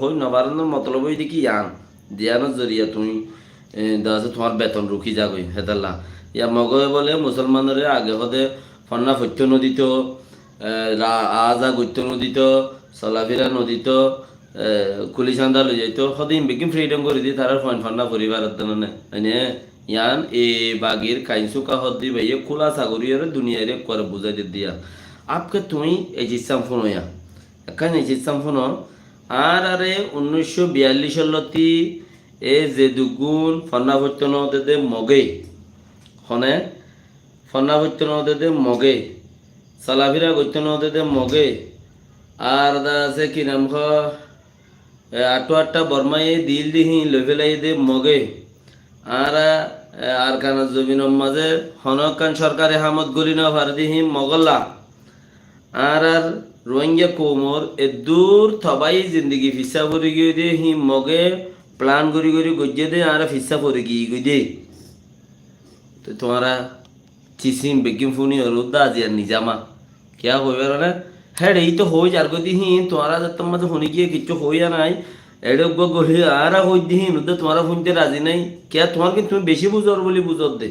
হই নবারণ মতলব হই দেখি ইয়ান দিয়ানোর জরিয়া তুমি দাস তোমার বেতন রুখি যাগই হেদাল্লা ইয়া মগয়ে বলে মুসলমানরে আগে হদে ফন্না ফত্য নদীত আজা গৈত্য নদীত চলাফিরা নদীত কুলিচান্দা লৈ যাইতো সদিন বেকিম ফ্রিডম করে দি তার ফন্না পরিবার এনে ইয়ান এ বাগির কাইনসু কাহত দি ভাইয়ে খোলা সাগরিয়ারে দুনিয়ারে করে বুঝাই দিয়া আপকে তুমি এই জিসাম ফোন ইয়া এখানে এই জিসাম ফোন আর আরে 1942 সালতি এ যে দুগুণ ফন্নাভত্য নদে মগে হনে ফন্নাভত্য নদে মগে সালাভিরা গত্য নদে মগে আর দা আছে কি নাম খ আটো আটটা বর্মাই দিল দিহি লেভেলাই দে মগে আর আর কান জমিনের মাঝে হনকান সরকারে হামত গরি না ভার দিহি মগল্লা আর আর রোহিঙ্গা কোমর এ দূর থবাই জিন্দগি ফিসা পরি গিয়ে দে হি মগে প্লান করি করি গজ্জে দে আর ফিসা পরি গিয়ে গই দে তো তোমারা চিসিম বেকিম ফুনি হলুদা আজি আর নিজামা क्या হইবার না হ্যাঁ এই তো হই যার গতি হি তোমারা তোমাদের শুনি গিয়ে কিছু হইয়া নাই এডক গলি আর হই দিহি নদে তোমারা শুনতে রাজি নাই কে তোমার কি তুমি বেশি বুঝর বলি বুঝর দে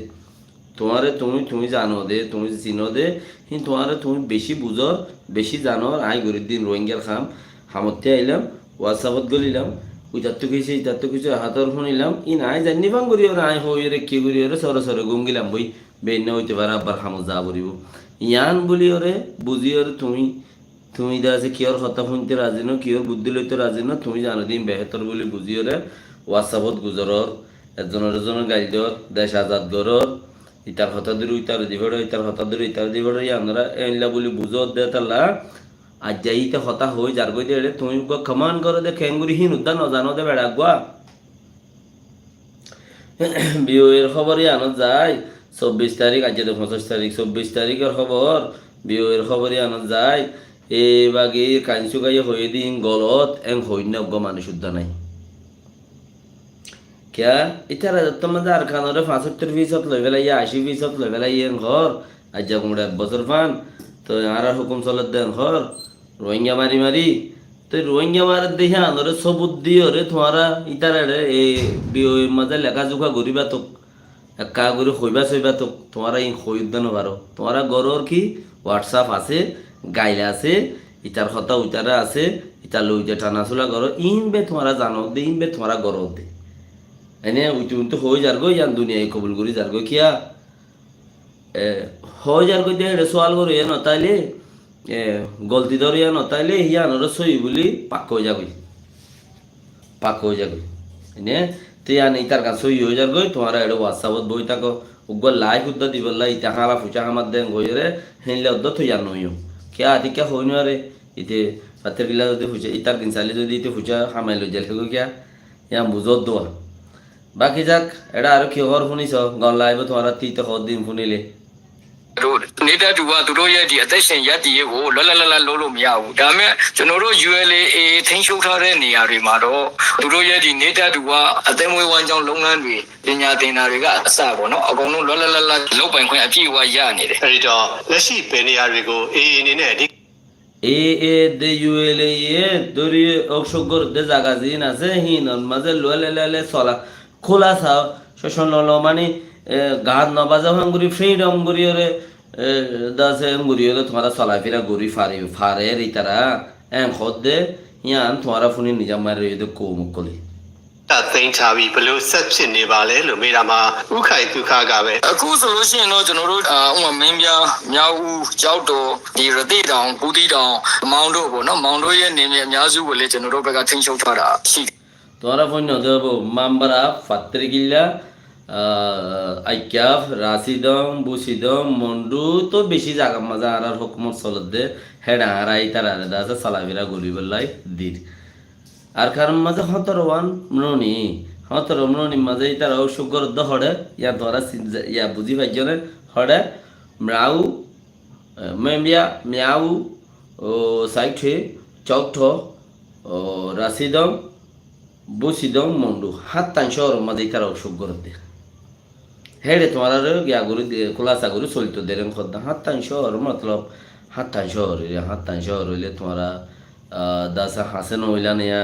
তোমারে তুমি তুমি জানো দে তুমি চিনো দে কিন্তু তোমারে তুমি বেশি বুঝো বেশি জানো আই গরিব দিন রোহিঙ্গার হামতে আইলাম হোয়াটসঅ্যাপত গলিলাম ওইটার তো কিছু ইটার তো কিছু হাতর শুনিলাম ই নাই জানি পাং করি ওরা আই হই রে কি করি ওরে সরে সরে গুম গেলাম বই বেন হইতে পারে আবার হামত যা বলিব ইয়ান বলি ওরে বুঝি ওরে তুমি তুমি দা আছে কিয়র কথা শুনতে রাজি ন কিয়র বুদ্ধি লইতে রাজি ন তুমি জানো দিন বেহতর বলি বুঝি ওরে হোয়াটসঅ্যাপত গুজরর একজনের গাড়ি দর দেশ আজাদ গরর ইতার হতা দূর ইতার দিবড় ইতার হতা দূর ইতার দিবড় আমরা এনলা বলি বুঝো দে তালা আজ যাইতে হতা হই যার গই দে তুমি কমান করে দে খেঙ্গুরি হিন উদ্যান অজানো দে বেড়া গুয়া বিয়ের খবরই আনত যায় 24 তারিখ আজ তো 25 তারিখ 24 তারিখের খবর বিয়ের খবরই আনত যায় এ বাগে কাঞ্চু গাইয়ে হয়ে দিন গলত এং হইন মানুষ উদ্যান নাই क्या इतर तुम्हारे আর খানরে 75% লই ফেলাই 80% লই ফেলাই এন ঘর আজ যা বছর পান তো আর হুকুম চলত দেন ঘর রোহিঙ্গা মারি মারি তো রোহিঙ্গা মার দেখে আনরে সবুত দিও রে তোমারা ইতারে এ বিও মাঝে লেখা জোখা গরিবা তো একা করে হইবা সইবা তো তোমারা ইন হইদ দেন পারো তোমারা গরর কি হোয়াটসঅ্যাপ আছে গাইলা আছে ইতার কথা উইতারা আছে ইতার লই যে টানাচুলা করো ইন বে তোমারা জানো দে ইন বে তোমারা গরর দে এনে উইতে উইতে হয়ে যার গো ইয়ান দুনিয়ায় কবুল করি যার গো কিয়া হয়ে যার গো দে সোয়াল করে এ নতাইলে গলতি ধরে ইয়া নতাইলে ইয়ানোর সই বলি পাক হয়ে যাগই এনে তে ইয়ান ইতার কাছে সই হয়ে যার গই তোমার এডো হোয়াটসঅ্যাপত বই থাকো উগ্র লাইক উদ্দ দিবল্লা ইতা হালা ফুচা হামার দেন গইরে হেনলে উদ্দ থই ইয়ান নইও কিয়া আতিকা হই নরে ইতে রাতের গিলা যদি ফুচা ইতার দিন চালি যদি ইতে ফুচা হামাইলো জেল গো কিয়া ইয়া বুঝত দোয়া বাকি যাক এটা আর কি খবর শুনিছ গন লাইব তোমার তিতে দিন শুনিলেနေတာတူကသူတို့ရဲ့ဒီအသက်ရှင်ရပ်တည်ရေးကိုလွတ်လပ်လုပ်လို့မရဘူးဒါပေမဲ့ကျွန်တော်တို့ ULA ထိန်းချုပ်ထားတဲ့နေရာတွေမှာတော့သူတို့ရဲ့ဒီနေတာတူကအသက်မွေးဝမ်းကြောင်းလုပ်ငန်းတွေပညာသင်တာတွေကအစပေါ့နော်အကုန်လုံးလွတ်လပ်လုပ်ပိုင်ခွင့်အပြည့်အဝရနေတယ်အဲဒီတော့လက်ရှိဘယ်နေရာတွေကို AA အနေနဲ့ဒီde ULA দরি অক্সগর দে জায়গা জিন আছে হিন মাঝে ললে চলা খোলা চাও শোষণ ললো মানে গাত নবাজা ভাঙ্গুরি ফ্রিডম গরিয়রে দাসে গরিয়রে তোমারা চলাফেরা গরি ফারে রিতারা এম খদ্দে ইয়ান তোমারা ফুনি নিজাম মারে দে কোমুক কলি သိမ်းထားပြီးဘလို့ဆက်ဖြစ်နေပါလဲလို့မေးတာမှာဥခိုင်ဒုက္ခကပဲ အခုဆိုလို့ရှိရင်တော့ကျွန်တော်တို့ဥမာမင်းပြမြောက်ဦးကြောက်တော်ဒီရတိတောင်ဘူးတီတောင်မောင်တို့ပေါ့နော်မောင်တို့ရဲ့နေမြေအများစုကိုလည်းကျွန်တော်တို့ဘက်ကထိန်းချုပ်ထားတာရှိတယ် তোমারা ফুনি দেব মাম্বারা ফাত্রিগিল্লা আইক্যাফ রাশিদম বুসিদম মন্ডু তো বেশি জায়গা মাজা আর হুকুমত চলত দে হেডা আর আইতারা দাসে সালাফিরা গলি বললাই দির আর কারণ মাঝে হতরওয়ান মননি মাঝে তারা সুগর দ হড়ে ইয়া ধরা ইয়া বুঝি পাইজনে হড়ে ম্রাউ মেমিয়া মিয়াউ ও সাইঠে চৌঠ ও রাশিদম বুসিদম মন্ডু হাত টান শহর মাঝে তারা সুগর দে হেডে তোমার গিয়া গুরু খোলাসা গুরু চলিত দেরেন খদ্দা হাত টান শহর মতলব হাত টান শহর হইলে তোমারা দাসা হাসেন হইলা নিয়া